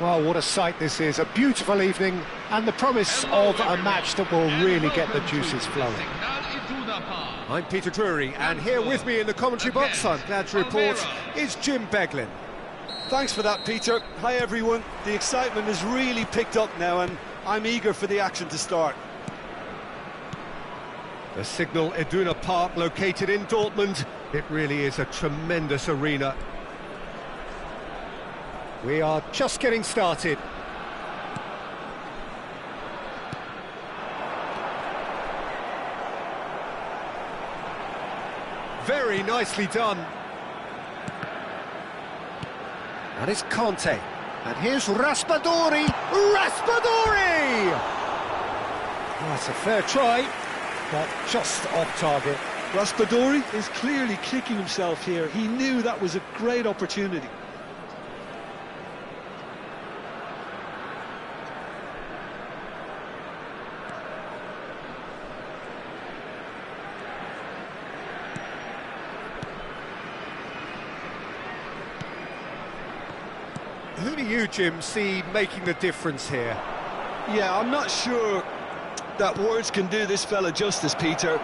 Oh, what a sight this is. A beautiful evening and the promise of a match that will really get the juices flowing. I'm Peter Drury, and here with me in the commentary box, I'm glad to report, is Jim Beglin. Thanks for that, Peter. Hi, everyone. The excitement has really picked up now, and I'm eager for the action to start. The Signal Iduna Park, located in Dortmund. It really is a tremendous arena. We are just getting started. Very nicely done. And it's Conte. And here's Raspadori. Raspadori! That's a fair try, but just off target. Raspadori is clearly kicking himself here. He knew that was a great opportunity. Who do you, Jim, see making the difference here? Yeah, I'm not sure that words can do this fella justice, Peter.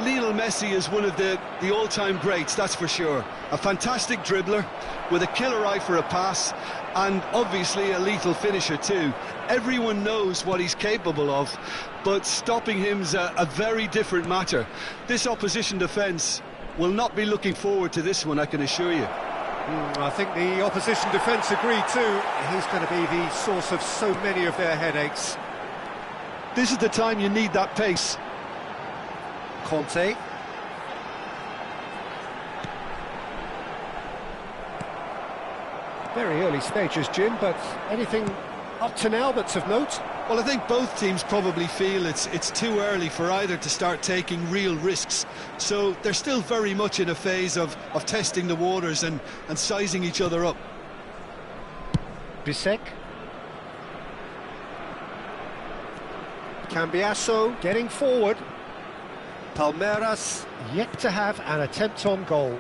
Lionel Messi is one of the all-time greats, that's for sure. A fantastic dribbler with a killer eye for a pass, and obviously a lethal finisher too. Everyone knows what he's capable of, but stopping him's a very different matter. This opposition defence will not be looking forward to this one, I can assure you. I think the opposition defence agree too. He's going to be the source of so many of their headaches. This is the time you need that pace. Conte. Very early stages, Jim, but anything up to now that's of note? Well, I think both teams probably feel it's too early for either to start taking real risks. So they're still very much in a phase of testing the waters and sizing each other up. Bisek. Cambiasso getting forward. Palmeiras yet to have an attempt on goal.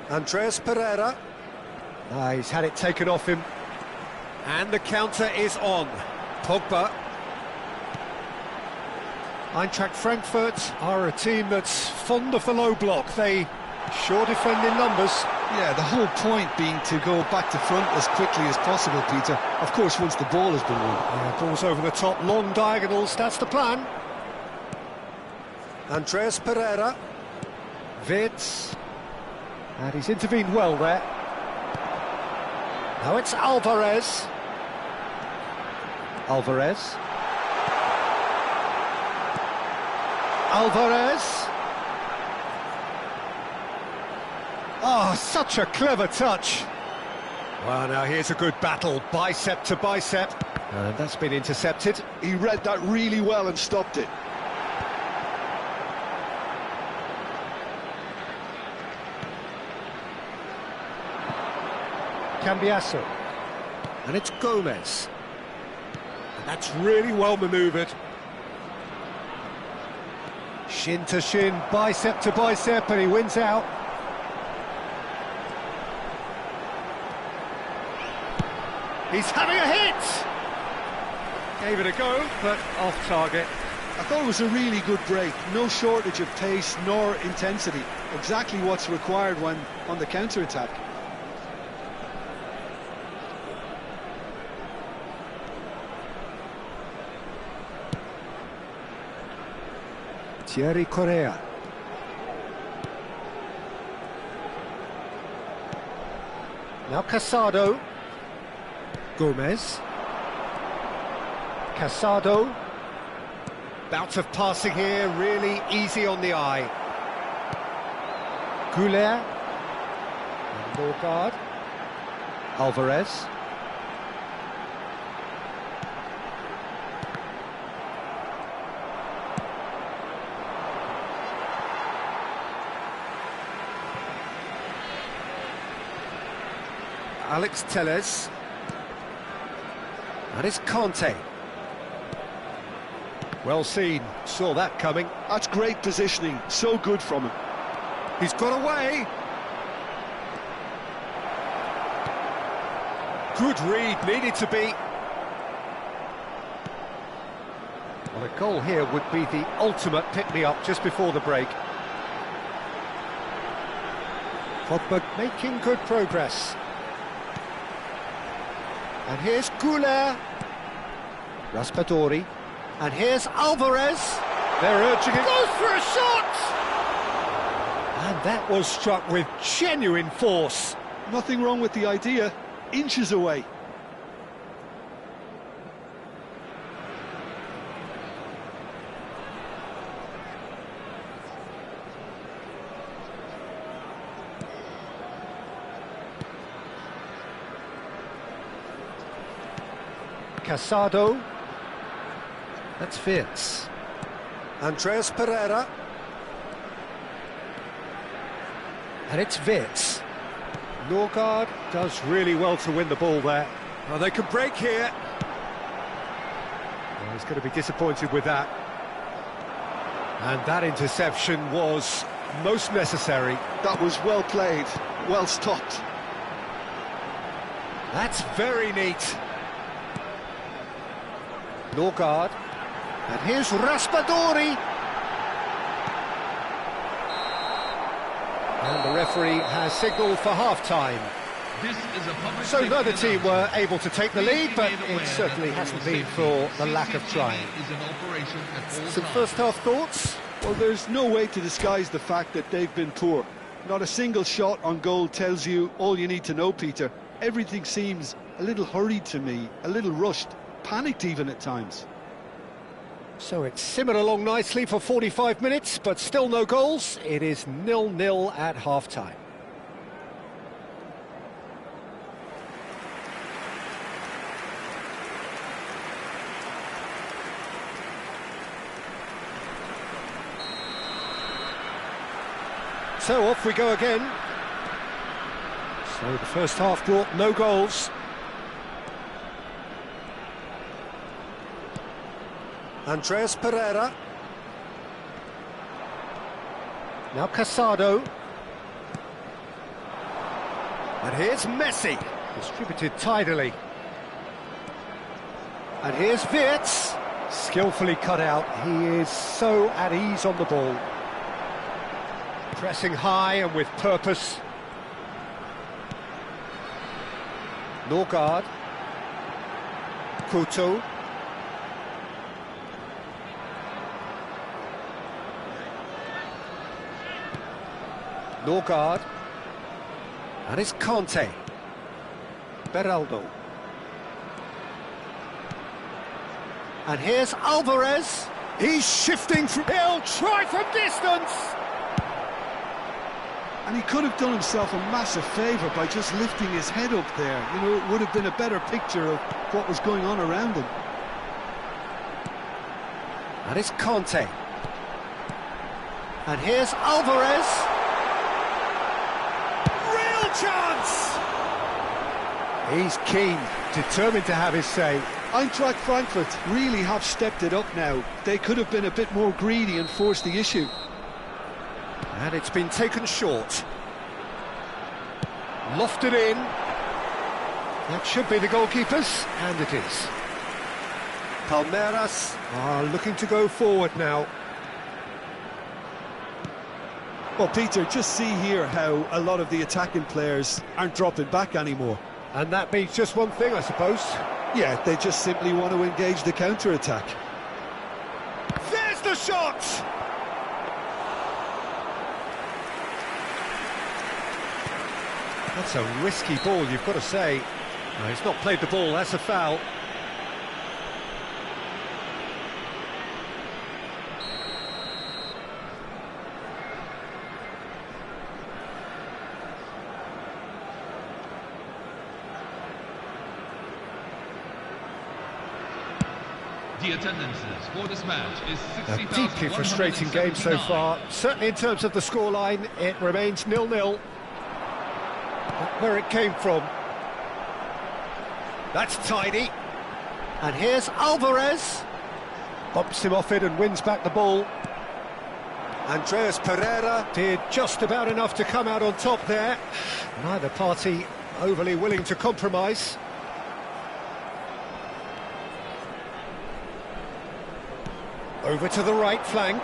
Andreas Pereira. He's had it taken off him. And the counter is on. Pogba. Eintracht Frankfurt are a team that's fond of the low block. They sure defend in numbers. Yeah, the whole point being to go back to front as quickly as possible, Peter. Of course, once the ball has been won. Yeah, ball's over the top, long diagonals, that's the plan. Andreas Pereira. Wirtz. And he's intervened well there. Now it's Alvarez. Alvarez. Oh, such a clever touch. Well, now here's a good battle, bicep to bicep. And that's been intercepted. He read that really well and stopped it. Cambiasso. And it's Gomez. And that's really well manoeuvred. Shin to shin, bicep to bicep, and he wins out. He's having a hit! Gave it a go, but off target. I thought it was a really good break. No shortage of pace nor intensity. Exactly what's required when on the counter-attack. Thierry Correa. Now Casado. Gomez. Casado. Bout of passing here, really easy on the eye. Goulet. And more guard. Alvarez. Alex Telles. And it's Conte. Well seen, saw that coming. That's great positioning, so good from him. He's got away. Good read, needed to be. Well, a goal here would be the ultimate pick-me-up just before the break. Pogba making good progress. And here's Goulet. Raspadori. And here's Alvarez. They're urging it. Goes for a shot! And that was struck with genuine force. Nothing wrong with the idea. Inches away. Casado. That's Fitz. Andreas Pereira. And it's Witz. Norgard does really well to win the ball there. Oh, they can break here. Well, he's going to be disappointed with that. And that interception was most necessary. That was well played, well stopped. That's very neat. Norgard. And here's Raspadori. And the referee has signalled for half-time. So neither team were able to take the lead, but it certainly hasn't been for the lack of trying. Some first-half thoughts? Well, there's no way to disguise the fact that they've been poor. Not a single shot on goal tells you all you need to know, Peter. Everything seems a little hurried to me, a little rushed, panicked even at times. So it's simmered along nicely for 45 minutes, but still no goals. It is 0-0 at half-time. So off we go again. So the first half brought no goals. Andreas Pereira. Now Casado. And here's Messi. Distributed tidily. And here's Witz. Skillfully cut out. He is so at ease on the ball. Pressing high and with purpose. Norgard. Couto. Norgard. And it's Conte. Beraldo. And here's Alvarez. He's shifting from... He'll try from distance. And he could have done himself a massive favour by just lifting his head up there. You know, it would have been a better picture of what was going on around him. And it's Conte. And here's Alvarez. Chance! He's keen, determined to have his say. Eintracht Frankfurt really have stepped it up now. They could have been a bit more greedy and forced the issue. And it's been taken short. Lofted in. That should be the goalkeepers, and it is. Palmeiras are looking to go forward now. Well, Peter, just see here how a lot of the attacking players aren't dropping back anymore. And that means just one thing, I suppose. Yeah, they just simply want to engage the counter-attack. There's the shot! That's a risky ball, you've got to say. No, he's not played the ball, that's a foul. The attendances for this match is A deeply frustrating game so far. Certainly in terms of the scoreline, it remains 0-0. Where it came from. That's tidy. And here's Alvarez. Bumps him off it and wins back the ball. Andreas Pereira did just about enough to come out on top there. Neither party overly willing to compromise. Over to the right flank.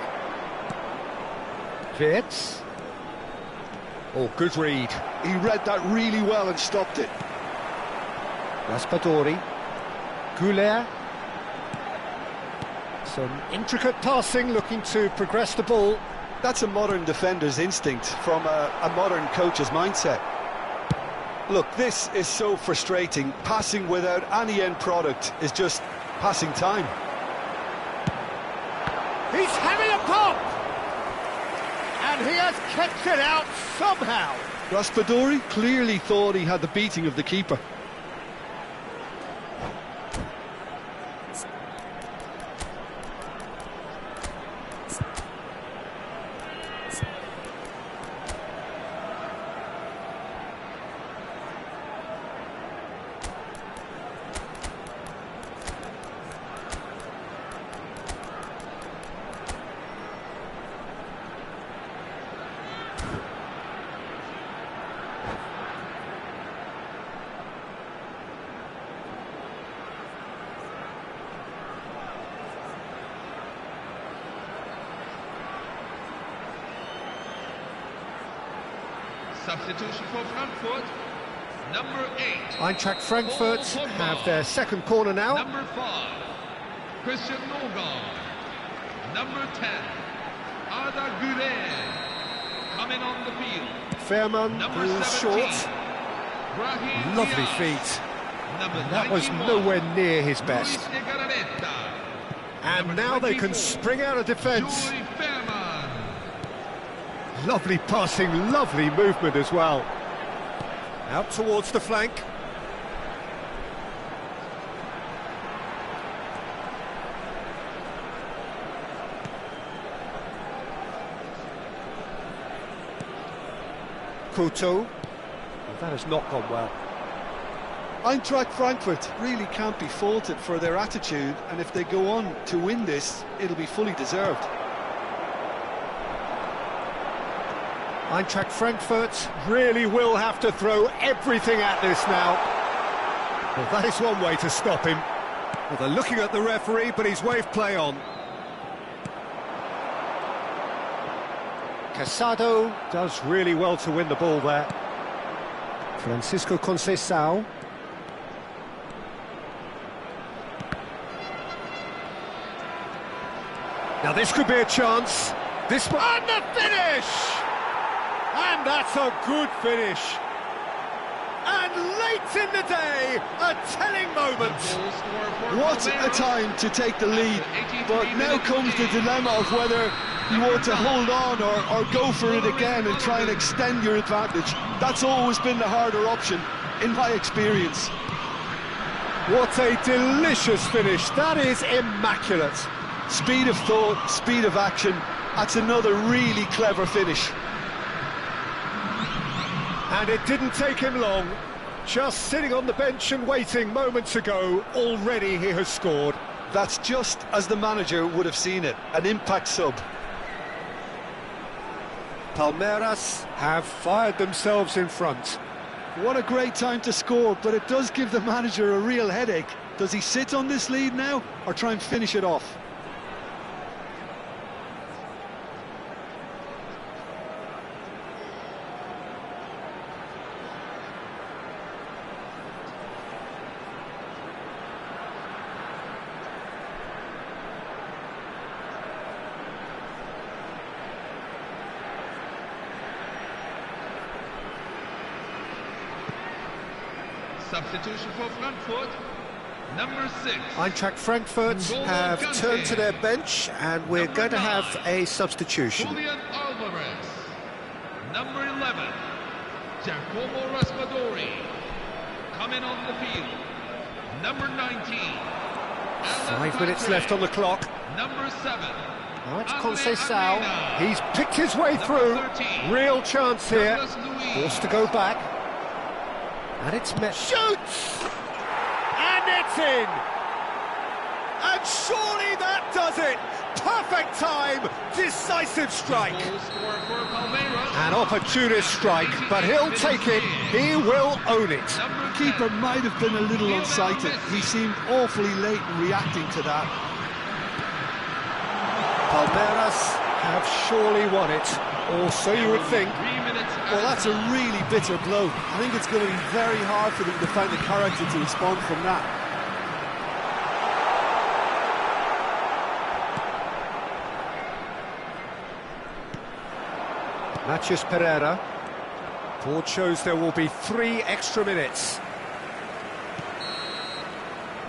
Wirtz. Oh, good read. He read that really well and stopped it. Raspadori. Goulet. Some intricate passing, looking to progress the ball. That's a modern defender's instinct from a modern coach's mindset. Look, this is so frustrating. Passing without any end product is just passing time. He's having a pop! And he has kept it out somehow. Raspadori clearly thought he had the beating of the keeper. Substitution for Frankfurt, number 8. Eintracht Frankfurt have their second corner now. Number 5, Christian Norgard. Number 10, Arda Güler. Coming on the field. Fairman, Number who's 17, short. Brahim Lovely Diaz. feet. Number That was 91, nowhere near his best. Luis de Garaveta. And Number now they can 24, spring out of defence. Joey Fairman. Lovely passing, lovely movement as well. Out towards the flank. Couto. Well, that has not gone well. Eintracht Frankfurt really can't be faulted for their attitude, and if they go on to win this, it'll be fully deserved. Eintracht Frankfurt really will have to throw everything at this now. Well, that is one way to stop him. Well, they're looking at the referee, but he's waved play on. Casado does really well to win the ball there. Francisco Conceição. Now this could be a chance. This one, and the finish! And that's a good finish. And late in the day, a telling moment. What a time to take the lead, but now comes the dilemma of whether you want to hold on or go for it again and try and extend your advantage. That's always been the harder option, in my experience. What a delicious finish. That is immaculate. Speed of thought, speed of action. That's another really clever finish. And it didn't take him long. Just sitting on the bench and waiting moments ago, already he has scored. That's just as the manager would have seen it, an impact sub. Palmeiras have fired themselves in front. What a great time to score, but it does give the manager a real headache. Does he sit on this lead now, or try and finish it off? Substitution for Frankfurt, number 6. Eintracht Frankfurt have turned to their bench, and we're going to have a substitution. Julian Alvarez. Number 11, Giacomo Raspadori. Coming on the field, number 19. 5 minutes left on the clock. Number 7. Right, Conceição. He's picked his way through. Real chance here. Forced to go back. And it's met. Shoots! And it's in! And surely that does it! Perfect time! Decisive strike! An opportunist strike, but he'll take it. He will own it. The keeper might have been a little unsighted. He seemed awfully late in reacting to that. Palmeiras have surely won it, or so you would think. Well, that's a really bitter blow. I think it's going to be very hard for them to find the character to respond from that. Matias Pereira. Board shows there will be 3 extra minutes.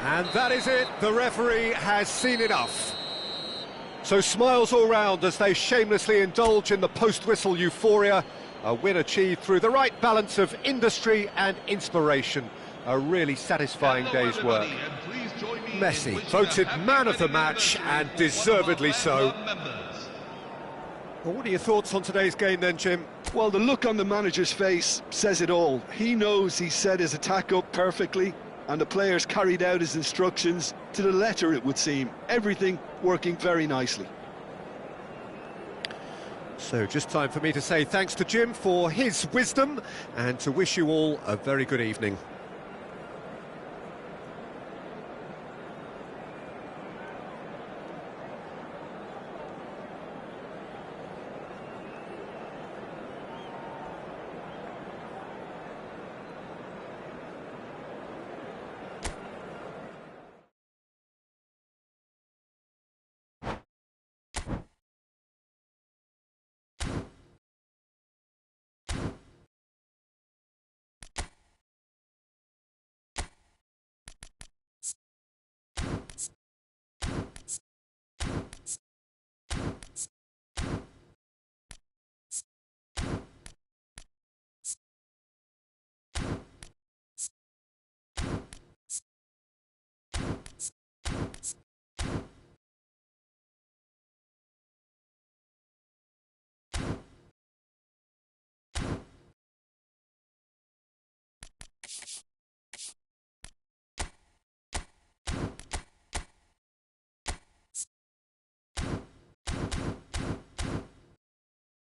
And that is it, the referee has seen enough. So smiles all round as they shamelessly indulge in the post-whistle euphoria. A win achieved through the right balance of industry and inspiration. A really satisfying day's work. Messi voted man of the match, and deservedly so. Well, what are your thoughts on today's game then, Jim? Well, the look on the manager's face says it all. He knows he set his attack up perfectly, and the players carried out his instructions to the letter, it would seem. Everything working very nicely. So just time for me to say thanks to Jim for his wisdom, and to wish you all a very good evening.